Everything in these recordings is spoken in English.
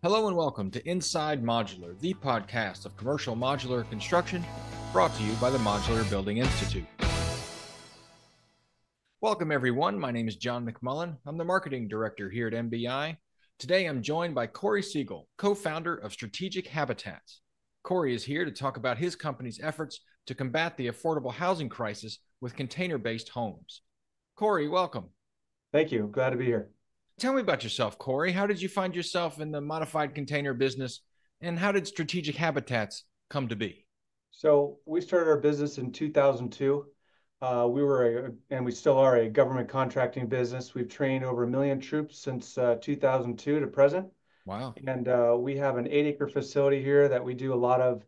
Hello and welcome to Inside Modular, the podcast of commercial modular construction, brought to you by the Modular Building Institute. Welcome everyone, my name is John McMullen. I'm the marketing director here at MBI. Today I'm joined by Cory Segall, co-founder of Strategic Habitats. Cory is here to talk about his company's efforts to combat the affordable housing crisis with container-based homes. Cory, welcome. Thank you. Glad to be here. Tell me about yourself, Cory. How did you find yourself in the modified container business, and how did Strategic Habitats come to be? So we started our business in 2002. And we still are a government contracting business. We've trained over 1 million troops since 2002 to present. Wow. And we have an 8-acre facility here that we do a lot of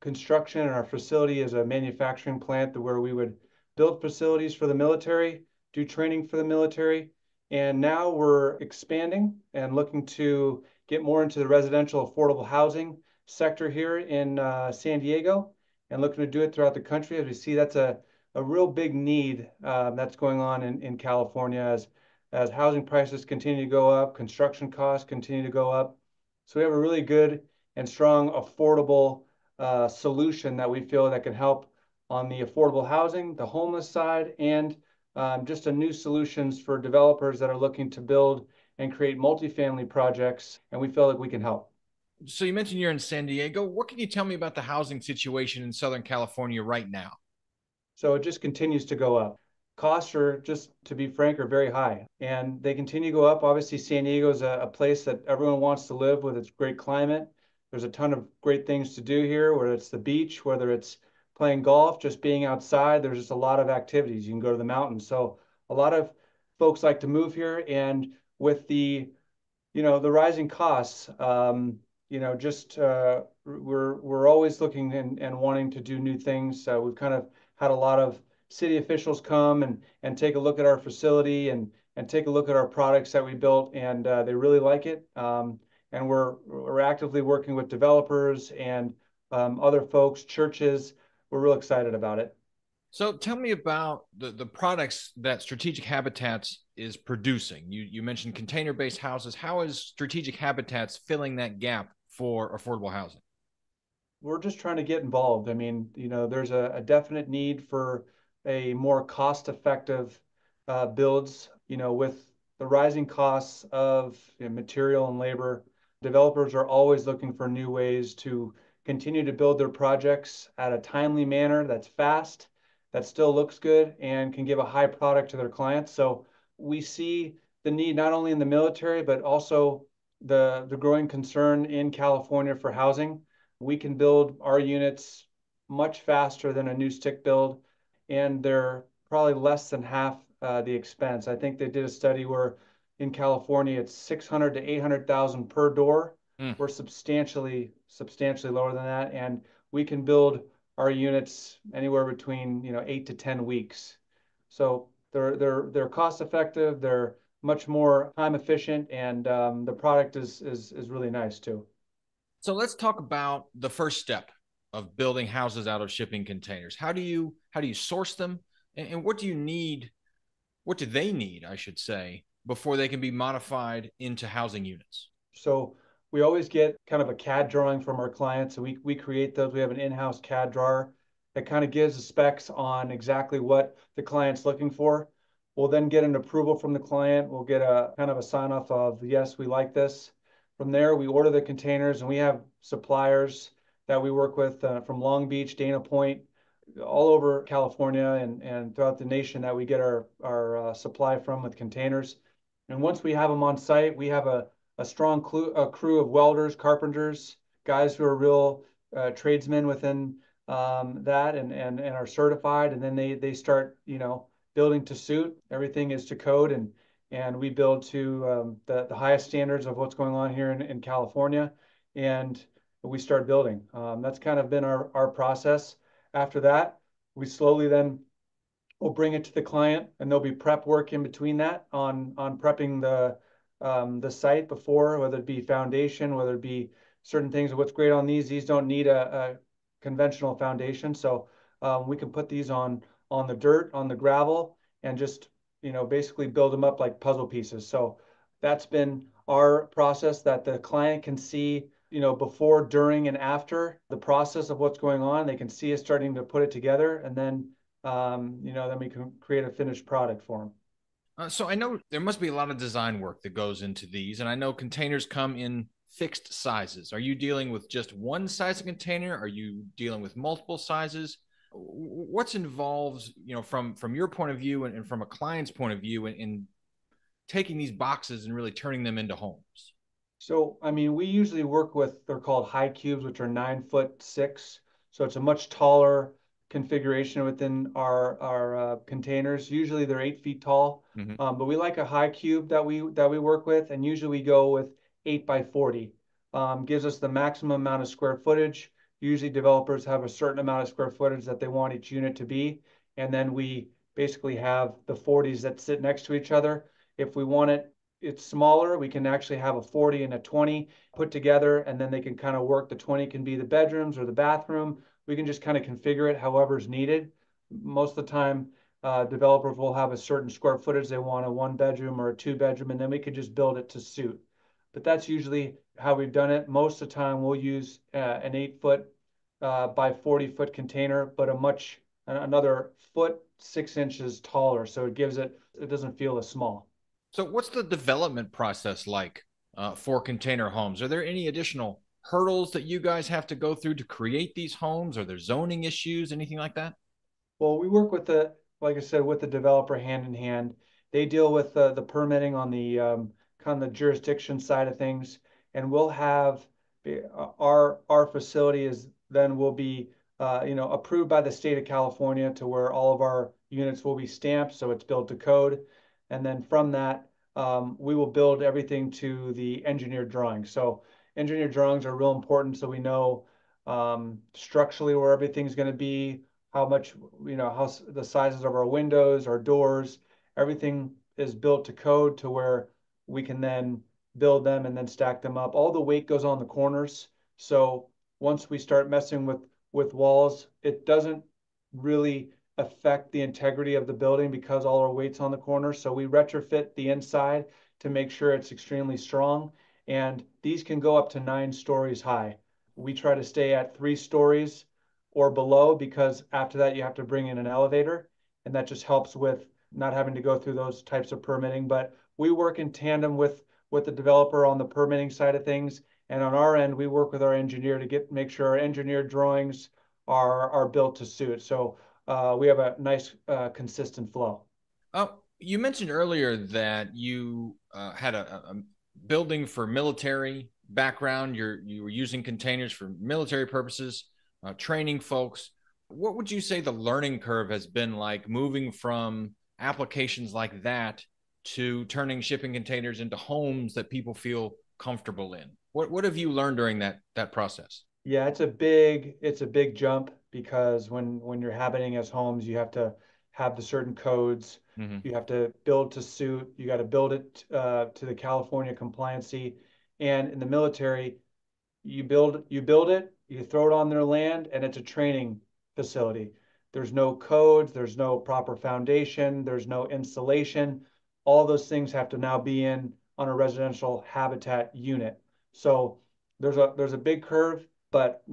construction. And our facility is a manufacturing plant where we would build facilities for the military, do training for the military. And now we're expanding and looking to get more into the residential affordable housing sector here in San Diego and looking to do it throughout the country as we see that's a real big need that's going on in California as housing prices continue to go up, construction costs continue to go up. So we have a really good and strong affordable solution that we feel that can help on the affordable housing, the homeless side, and just a new solutions for developers that are looking to build and create multifamily projects, and we feel like we can help. So you mentioned you're in San Diego. What can you tell me about the housing situation in Southern California right now? So it just continues to go up. Costs are, just to be frank, are very high, and they continue to go up. Obviously, San Diego is a place that everyone wants to live with its great climate. There's a ton of great things to do here, whether it's the beach, whether it's playing golf, just being outside. There's just a lot of activities. You can go to the mountains. So a lot of folks like to move here, and with the rising costs, just we're always looking and wanting to do new things. We've kind of had a lot of city officials come and take a look at our facility and take a look at our products that we built, and they really like it. And we're actively working with developers and other folks, churches. We're real excited about it. So tell me about the products that Strategic Habitats is producing. You mentioned container-based houses. How is Strategic Habitats filling that gap for affordable housing? We're just trying to get involved. I mean, there's a definite need for a more cost-effective builds. With the rising costs of material and labor, developers are always looking for new ways to continue to build their projects at a timely manner that's fast, that still looks good, and can give a high product to their clients. So we see the need not only in the military, but also the growing concern in California for housing. We can build our units much faster than a new stick build, and they're probably less than half the expense. I think they did a study where in California it's 600 to 800,000 per door. Mm. We're substantially lower than that, and we can build our units anywhere between 8 to 10 weeks. So they're cost effective. They're much more time efficient, and the product is really nice too. So let's talk about the first step of building houses out of shipping containers. How do you source them, and what do you need? What do they need, I should say, before they can be modified into housing units? So we always get kind of a CAD drawing from our clients, and we create those. We have an in-house CAD drawer that kind of gives the specs on exactly what the client's looking for. We'll then get an approval from the client. We'll get a kind of a sign off of, yes, we like this. From there, we order the containers, and we have suppliers that we work with from Long Beach, Dana Point, all over California and throughout the nation that we get our supply from with containers. And once we have them on site, we have a strong crew of welders, carpenters, guys who are real tradesmen within that and are certified. And then they start, building to suit. Everything is to code, and we build to the highest standards of what's going on here in California. And we start building. That's kind of been our process. After that, we slowly then we'll bring it to the client, and there'll be prep work in between that on prepping the site before, whether it be foundation, whether it be certain things. What's great on these don't need a conventional foundation, so we can put these on the dirt, on the gravel, and just basically build them up like puzzle pieces. So That's been our process that the client can see, before, during, and after the process of what's going on. They can see us starting to put it together, and then we can create a finished product for them. So I know there must be a lot of design work that goes into these, and I know containers come in fixed sizes. Are you dealing with just one size of container? Are you dealing with multiple sizes? What's involved, from your point of view and from a client's point of view in taking these boxes and really turning them into homes? So, I mean, we usually work with, they're called high cubes, which are 9 foot 6. So it's a much taller configuration within our containers. Usually they're 8 feet tall, Mm-hmm. but we like a high cube that we work with, and usually we go with 8 by 40. Gives us the maximum amount of square footage. Usually developers have a certain amount of square footage that they want each unit to be, and then we basically have the 40s that sit next to each other. If we want it's smaller, we can actually have a 40 and a 20 put together, and then they can kind of work. The 20 can be the bedrooms or the bathroom. We can just kind of configure it however is needed. Most of the time, developers will have a certain square footage. They want a 1 bedroom or a 2 bedroom, and then we could just build it to suit. But that's usually how we've done it. Most of the time, we'll use an 8 foot by 40 foot container, but another foot 6 inches taller. So it doesn't feel as small. So, what's the development process like for container homes? Are there any additional hurdles that you guys have to go through to create these homes? Are there zoning issues, anything like that? Well, we work with like I said, with the developer hand in hand. They deal with the permitting on the kind of the jurisdiction side of things, and we'll have our facility is then will be approved by the state of California to where all of our units will be stamped, so it's built to code, and then from that we will build everything to the engineered drawings. So engineered drawings are real important, so we know structurally where everything's going to be, how much, how the sizes of our windows, our doors, everything is built to code to where we can then build them and then stack them up. All the weight goes on the corners. So once we start messing with walls, it doesn't really affect the integrity of the building because all our weight's on the corner. So we retrofit the inside to make sure it's extremely strong. And these can go up to 9 stories high. We try to stay at 3 stories or below, because after that you have to bring in an elevator, and that just helps with not having to go through those types of permitting. But we work in tandem with the developer on the permitting side of things, and on our end we work with our engineer to make sure our engineered drawings are built to suit. So we have a nice consistent flow. Oh, you mentioned earlier that you had a building for military background. You were using containers for military purposes, training folks. What would you say the learning curve has been like moving from applications like that to turning shipping containers into homes that people feel comfortable in? What have you learned during that process? Yeah, it's a big jump, because when you're habiting as homes, you have to have the certain codes. Mm-hmm. You have to build to suit. You got to build it to the California compliancy. And in the military, you build it, you throw it on their land, and it's a training facility. There's no codes, there's no proper foundation, there's no insulation. All those things have to now be in on a residential habitat unit. So there's a big curve, but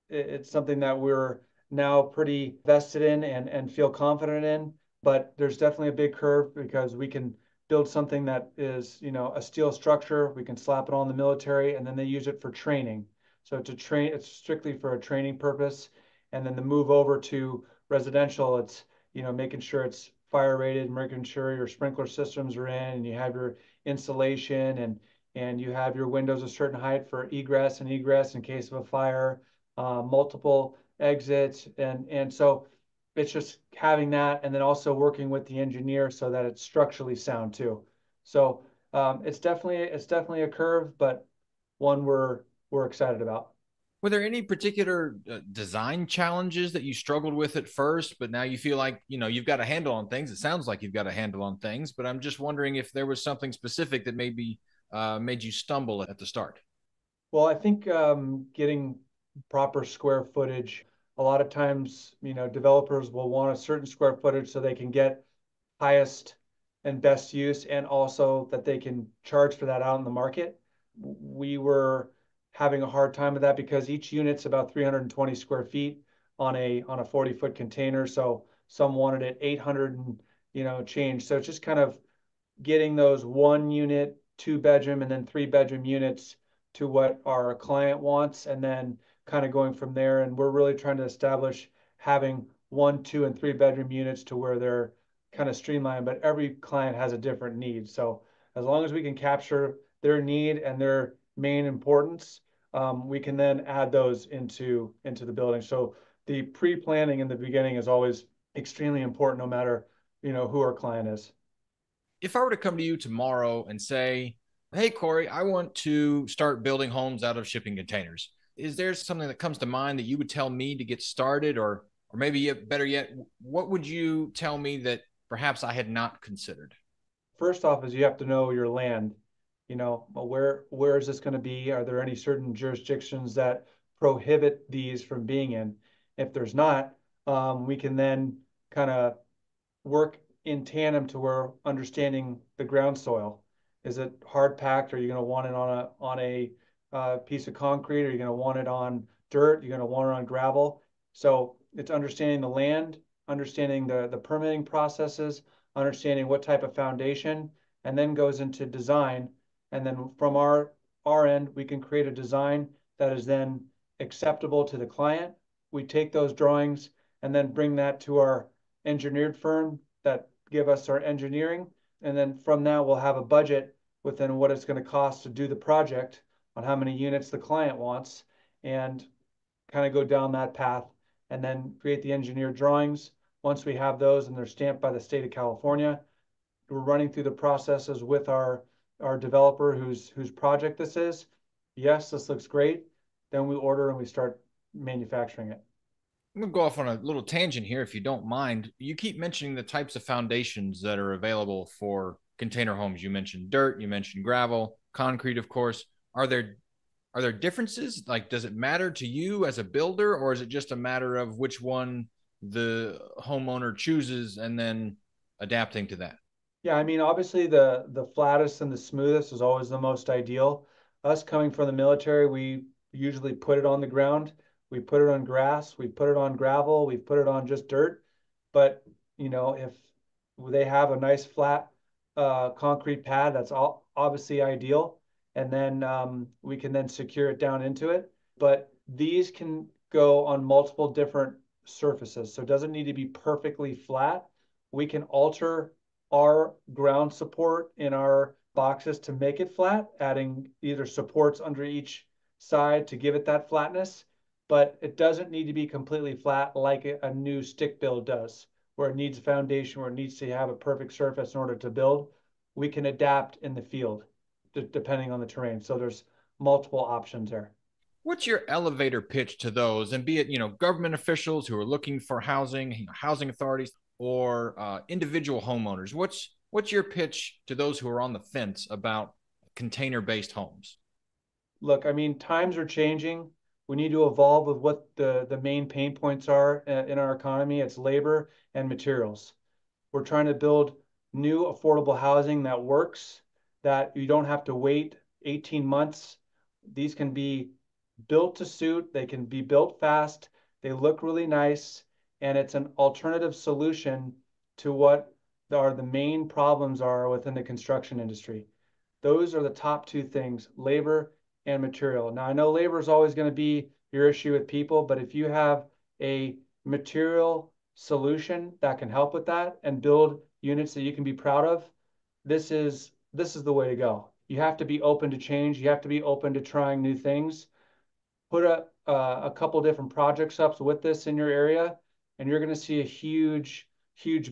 it's something that we're now pretty vested in and feel confident in. But there's definitely a big curve, because we can build something that is, a steel structure. We can slap it on the military, and then they use it for training. So it's strictly for a training purpose. And then the move over to residential, it's, making sure it's fire rated, making sure your sprinkler systems are in, and you have your insulation, and you have your windows a certain height for egress and egress in case of a fire, multiple exits. And so it's just having that, and then also working with the engineer so that it's structurally sound too. So it's definitely a curve, but one we're excited about. Were there any particular design challenges that you struggled with at first, but now you feel like you've got a handle on things? It sounds like you've got a handle on things, but I'm just wondering if there was something specific that maybe made you stumble at the start. Well, I think getting proper square footage. A lot of times, developers will want a certain square footage so they can get highest and best use, and also that they can charge for that out in the market. We were having a hard time with that because each unit's about 320 square feet on a 40-foot container. So some wanted it 800 and change. So it's just kind of getting those 1 unit, 2 bedroom, and then 3 bedroom units to what our client wants, and then kind of going from there. And we're really trying to establish having 1, 2, and 3 bedroom units to where they're kind of streamlined, but every client has a different need. So as long as we can capture their need and their main importance, we can then add those into the building. So the pre-planning in the beginning is always extremely important, no matter who our client is. If I were to come to you tomorrow and say, "Hey, Cory, I want to start building homes out of shipping containers," is there something that comes to mind that you would tell me to get started, or maybe better yet, what would you tell me that perhaps I had not considered? First off is you have to know your land. Where is this going to be? Are there any certain jurisdictions that prohibit these from being in? If there's not, we can then kind of work in tandem to where understanding the ground soil. Is it hard packed? Are you going to want it on a piece of concrete? Are you going to want it on dirt? You're going to want it on gravel. So it's understanding the land, understanding the permitting processes, understanding what type of foundation, and then goes into design. And then from our end, we can create a design that is then acceptable to the client. We take those drawings and then bring that to our engineered firm that give us our engineering. And then from now, we'll have a budget within what it's going to cost to do the project on how many units the client wants, and kind of go down that path and then create the engineered drawings. Once we have those and they're stamped by the state of California, we're running through the processes with our developer whose project this is. Yes, this looks great. Then we order and we start manufacturing it. I'm going to go off on a little tangent here, if you don't mind. You keep mentioning the types of foundations that are available for container homes. You mentioned dirt, you mentioned gravel, concrete, of course. Are there differences? Like, does it matter to you as a builder, or is it just a matter of which one the homeowner chooses and then adapting to that? Yeah, I mean, obviously the flattest and the smoothest is always the most ideal. Us coming from the military, we usually put it on the ground. We put it on grass, we put it on gravel, we put it on just dirt. But if they have a nice flat concrete pad, that's all obviously ideal. And then we can then secure it down into it. But these can go on multiple different surfaces, so it doesn't need to be perfectly flat. We can alter our ground support in our boxes to make it flat, adding either supports under each side to give it that flatness. But it doesn't need to be completely flat like a new stick build does, where it needs a foundation, where it needs to have a perfect surface in order to build. We can adapt in the field depending on the terrain. So there's multiple options there. What's your elevator pitch to those? And be it, government officials who are looking for housing, housing authorities, or individual homeowners. What's your pitch to those who are on the fence about container-based homes? Look, I mean, times are changing. We need to evolve with what the main pain points are in our economy. It's labor and materials. We're trying to build new affordable housing that works, that you don't have to wait 18 months. These can be built to suit, they can be built fast, they look really nice, and it's an alternative solution to what are the main problems are within the construction industry. Those are the top two things: labor and material. Now, I know labor is always going to be your issue with people, but if you have a material solution that can help with that and build units that you can be proud of, this is the way to go. You have to be open to change. You have to be open to trying new things. Put a couple different projects up with this in your area, and you're going to see a huge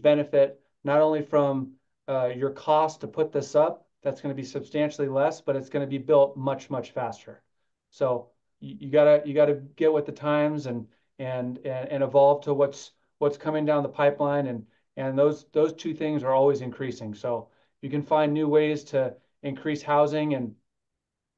benefit, not only from your cost to put this up, that's going to be substantially less, but it's going to be built much faster. So you gotta get with the times and evolve to what's coming down the pipeline, and those two things are always increasing. So you can find new ways to increase housing and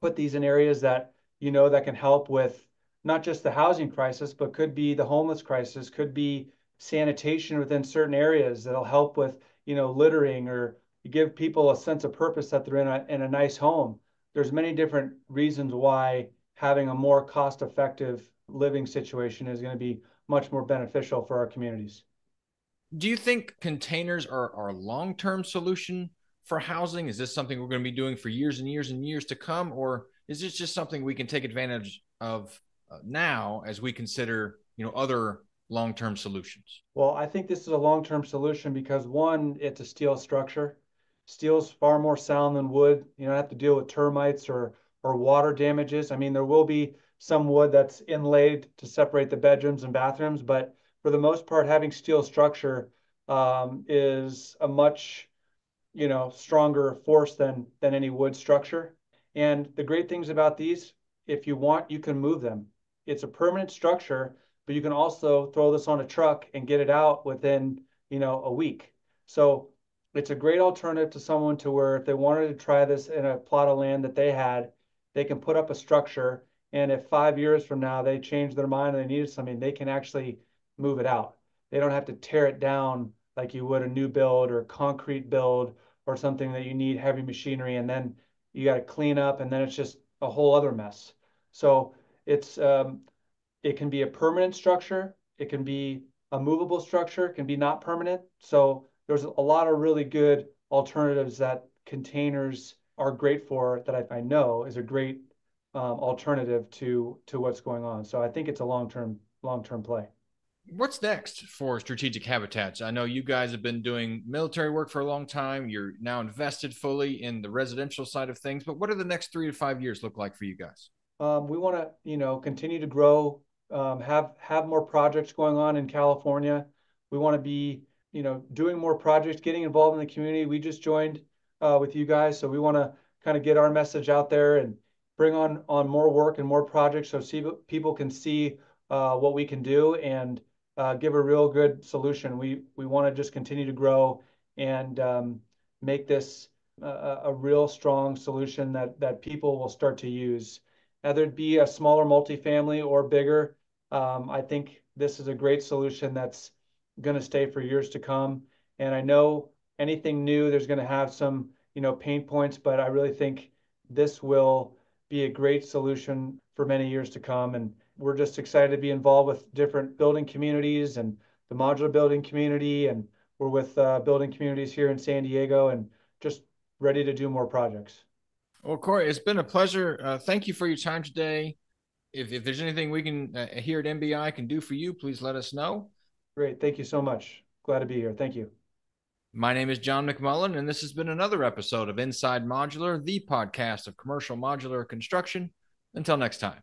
put these in areas that can help with not just the housing crisis, but could be the homeless crisis, could be sanitation within certain areas that'll help with littering or you give people a sense of purpose that they're in a nice home. There's many different reasons why having a more cost-effective living situation is going to be much more beneficial for our communities. Do you think containers are a long-term solution for housing? Is this something we're going to be doing for years and years and years to come, or is this just something we can take advantage of now as we consider, other long-term solutions? Well, I think this is a long-term solution because one, it's a steel structure. Steel's far more sound than wood. You don't have to deal with termites or water damages. I mean, there will be some wood that's inlaid to separate the bedrooms and bathrooms, but for the most part, having steel structure is a much stronger force than any wood structure. And the great things about these, if you want, you can move them. It's a permanent structure, but you can also throw this on a truck and get it out within, a week. So it's a great alternative to someone to where if they wanted to try this in a plot of land that they had, they can put up a structure. And if 5 years from now they change their mind and they needed something, they can actually move it out. They don't have to tear it down like you would a new build or concrete build or something that you need heavy machinery and then you got to clean up and then it's just a whole other mess. So it's it can be a permanent structure, it can be a movable structure, it can be not permanent. So there's a lot of really good alternatives that containers are great for that I know is a great alternative to what's going on. So I think it's a long term play. What's next for Strategic Habitats? I know you guys have been doing military work for a long time. You're now invested fully in the residential side of things, but what do the next 3 to 5 years look like for you guys? We want to, continue to grow, have more projects going on in California. We want to be, doing more projects, getting involved in the community. We just joined with you guys, so we want to kind of get our message out there and bring on more work and more projects, so people can see what we can do and give a real good solution. We want to just continue to grow and make this a real strong solution that people will start to use whether it be a smaller multifamily or bigger. I think this is a great solution that's going to stay for years to come. And I know anything new, there's going to have some, pain points, but I really think this will be a great solution for many years to come. And we're just excited to be involved with different building communities and the modular building community. And we're with building communities here in San Diego and just ready to do more projects. Well, Cory, it's been a pleasure. Thank you for your time today. If there's anything we can here at MBI can do for you, please let us know. Great. Thank you so much. Glad to be here. Thank you. My name is John McMullen, and this has been another episode of Inside Modular, the podcast of commercial modular construction. Until next time.